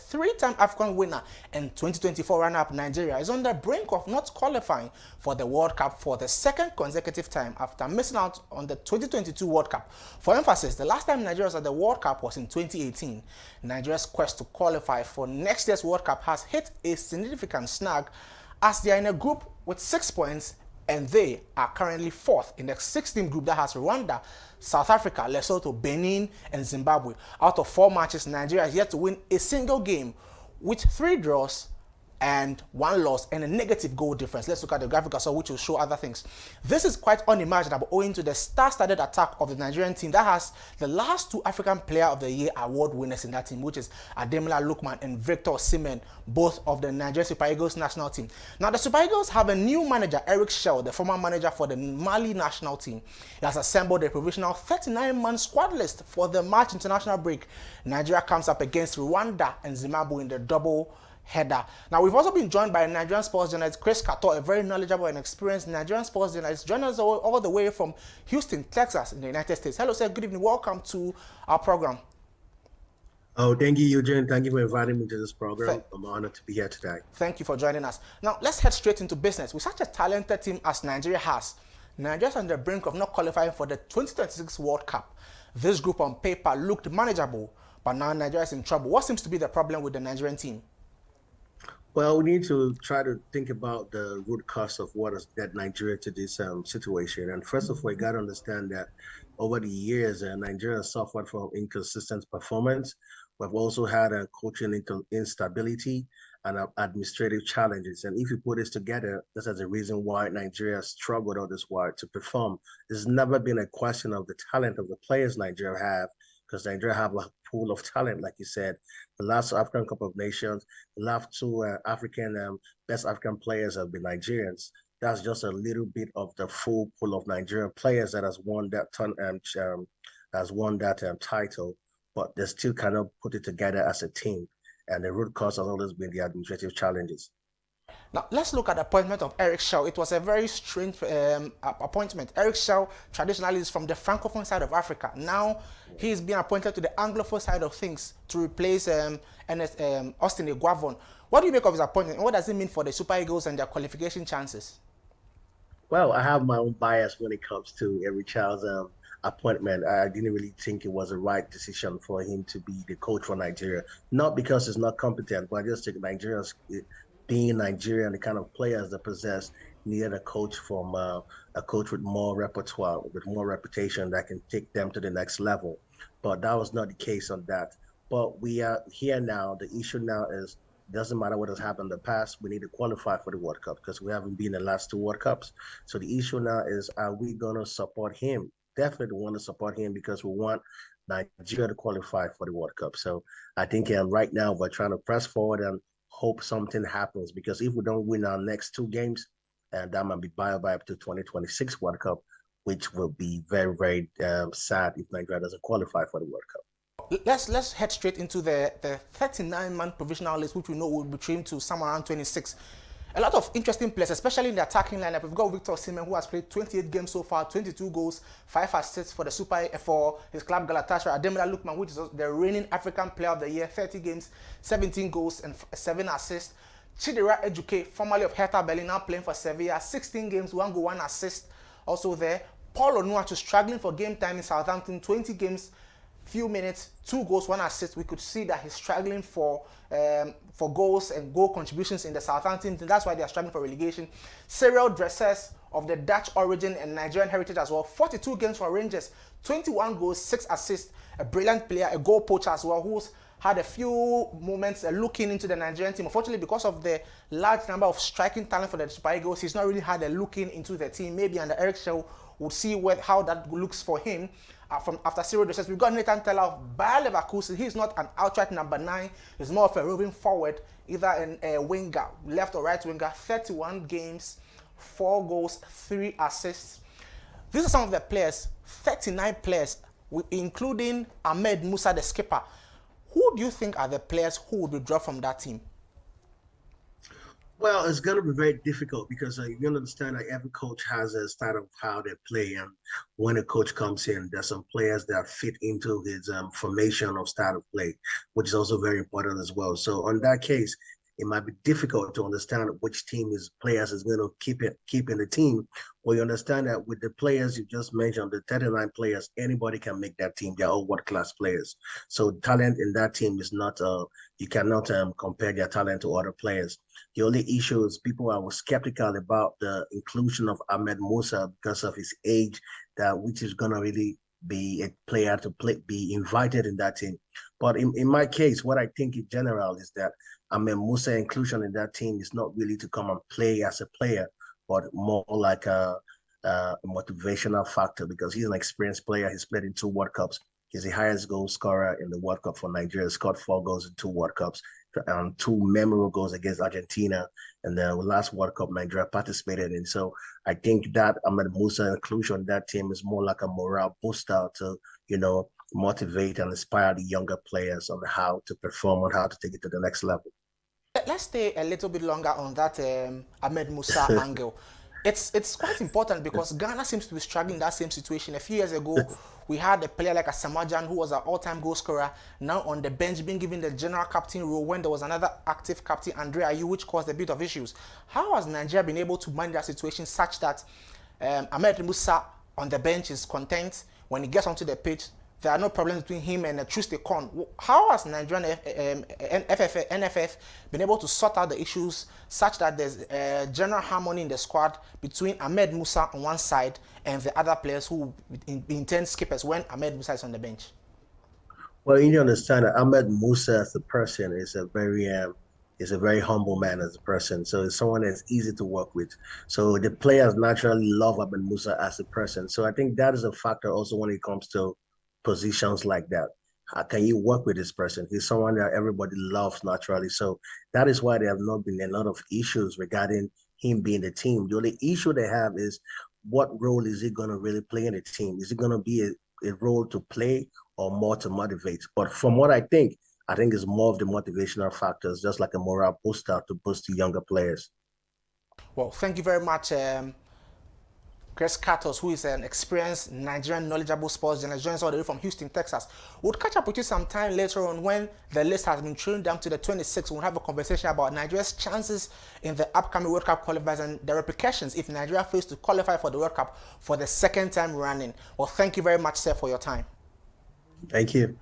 three-time African winner and 2024 runner-up Nigeria is on the brink of not qualifying for the World Cup for the second consecutive time after missing out on the 2022 World Cup. For emphasis, the last time Nigeria was at the World Cup was in 2018. Nigeria's quest to qualify for next year's World Cup has hit a significant snag as they are in a group with 6 points and they are currently fourth in the 16 group that has Rwanda, South Africa, Lesotho, Benin, and Zimbabwe. Out of 4 matches, Nigeria has yet to win a single game with 3 draws and 1 loss and a negative goal difference. Let's look at the graphic as well, which will show other things. This is quite unimaginable owing to the star-studded attack of the Nigerian team that has the last 2 African Player of the Year award winners in that team, which is Ademola Lookman and Victor Osimhen, both of the Nigerian Super Eagles national team. Now, the Super Eagles have a new manager, Eric Shell, the former manager for the Mali national team. He has assembled a provisional 39-man squad list for the March international break. Nigeria comes up against Rwanda and Zimbabwe in the double header. Now, we've also been joined by Nigerian sports journalist Chris Kators, a very knowledgeable and experienced Nigerian sports journalist, joining us all the way from Houston, Texas, in the United States. Hello, sir. Good evening. Welcome to our program. Oh, thank you, Eugene. Thank you for inviting me to this program. I'm honored to be here today. Thank you for joining us. Now, let's head straight into business. With such a talented team as Nigeria has, Nigeria's on the brink of not qualifying for the 2026 World Cup. This group on paper looked manageable, but now Nigeria is in trouble. What seems to be the problem with the Nigerian team? Well, we need to try to think about the root cause of what has led Nigeria to this situation. And first of all, you got to understand that over the years, Nigeria suffered from inconsistent performance. We've also had a coaching instability and administrative challenges. And if you put this together, this is the reason why Nigeria struggled all this while to perform. There's never been a question of the talent of the players Nigeria have, because Nigeria have a pool of talent, like you said. The last African Cup of Nations, the last 2 best African players have been Nigerians. That's just a little bit of the full pool of Nigerian players that has won that title, but they still cannot put it together as a team. And the root cause has always been the administrative challenges. Now, let's look at the appointment of Eric Shell. It was a very strange appointment. Eric Shell traditionally is from the Francophone side of Africa. Now, he's been appointed to the Anglophone side of things to replace Austin Eguavoen. What do you make of his appointment? And what does it mean for the Super Eagles and their qualification chances? Well, I have my own bias when it comes to Eric Shell's appointment. I didn't really think it was the right decision for him to be the coach for Nigeria. Not because he's not competent, but I just think Nigerians, being Nigeria and the kind of players that possess, needed a coach with more repertoire, with more reputation that can take them to the next level. But that was not the case on that. But we are here now. The issue now is, doesn't matter what has happened in the past, we need to qualify for the World Cup because we haven't been in the last 2 World Cups. So the issue now is, are we going to support him? Definitely want to support him because we want Nigeria to qualify for the World Cup. So I think right now we're trying to press forward and hope something happens, because if we don't win our next 2 games, and that might be bye-bye up to 2026 World Cup, which will be very, very sad if Nigeria doesn't qualify for the World Cup. Let's head straight into the 39-man provisional list, which we know will be trimmed to somewhere around 26. A lot of interesting players, especially in the attacking lineup. We've got Victor Osimhen, who has played 28 games so far, 22 goals, 5 assists for his club Galatasaray. Ademola Lookman, which is the reigning African Player of the Year, 30 games, 17 goals and 7 assists. Chidera Ejuke, formerly of Hertha Berlin, now playing for Sevilla, 16 games, 1 goal, 1 assist. Also there, Paul Onuachu struggling for game time in Southampton, 20 games, few minutes, 2 goals, 1 assist. We could see that he's struggling for goals and goal contributions in the Southampton team. That's why they are struggling for relegation. Cyril Dresses of the Dutch origin and Nigerian heritage as well. 42 games for Rangers, 21 goals, 6 assists. A brilliant player, a goal poacher as well, who's had a few moments looking into the Nigerian team. Unfortunately, because of the large number of striking talent for the Super Eagles, he's not really had a looking into the team. Maybe under Eric Shell, we'll see how that looks for him. After Cyril Dresses, we've got Nathan Teller of Bayer Leverkusen. He's not an outright number 9. He's more of a roving forward, either in a winger, left or right winger. 31 games, 4 goals, 3 assists. These are some of the players, 39 players, including Ahmed Musa, the skipper. Who do you think are the players who would be dropped from that team? Well, it's going to be very difficult because you understand that every coach has a style of how they play, and when a coach comes in, there's some players that fit into his formation of style of play, which is also very important as well. So, on that case, it might be difficult to understand which team his players is going to keep in the team. Well, you understand that with the players you just mentioned, the 39 players, anybody can make that team. They're all world class players. So, talent in that team is not you cannot compare their talent to other players. The only issue is people are skeptical about the inclusion of Ahmed Musa because of his age, that which is gonna really be a player to be invited in that team. But in my case, what I think in general is that Ahmed Musa inclusion in that team is not really to come and play as a player, but more like a motivational factor because he's an experienced player. He's played in two World Cups. He's the highest goal scorer in the World Cup for Nigeria. Scored 4 goals in two World Cups, two memorable goals against Argentina, and the last World Cup Nigeria participated in. So I think that Ahmed Musa inclusion in that team is more like a morale booster to, motivate and inspire the younger players on how to perform and how to take it to the next level. Let's stay a little bit longer on that Ahmed Musa angle. It's quite important because Ghana seems to be struggling in that same situation. A few years ago, we had a player like a Samajan who was an all-time goal scorer, now on the bench being given the general captain role when there was another active captain, Andre Ayew, which caused a bit of issues. How has Nigeria been able to manage that situation such that Ahmed Musa on the bench is content when he gets onto the pitch? There are no problems between him and Truste Kon. How has Nigerian NFF been able to sort out the issues such that there's general harmony in the squad between Ahmed Musa on one side and the other players who intend skippers when Ahmed Musa is on the bench? Well, you need to understand that Ahmed Musa as a person is a very humble man as a person. So it's someone that's easy to work with. So the players naturally love Ahmed Musa as a person. So I think that is a factor also when it comes to positions like that. How can you work with this person? He's someone that everybody loves naturally. So that is why there have not been a lot of issues regarding him being the team. The only issue they have is what role is he going to really play in the team? Is it going to be a role to play or more to motivate? But from what I think it's more of the motivational factors, just like a morale booster to boost the younger players. Well, thank you very much, Chris Kators, who is an experienced Nigerian knowledgeable sports journalist, joins all the way from Houston, Texas. We'll catch up with you sometime later on when the list has been trimmed down to the 26th. We'll have a conversation about Nigeria's chances in the upcoming World Cup qualifiers and the repercussions if Nigeria fails to qualify for the World Cup for the second time running. Well, thank you very much, sir, for your time. Thank you.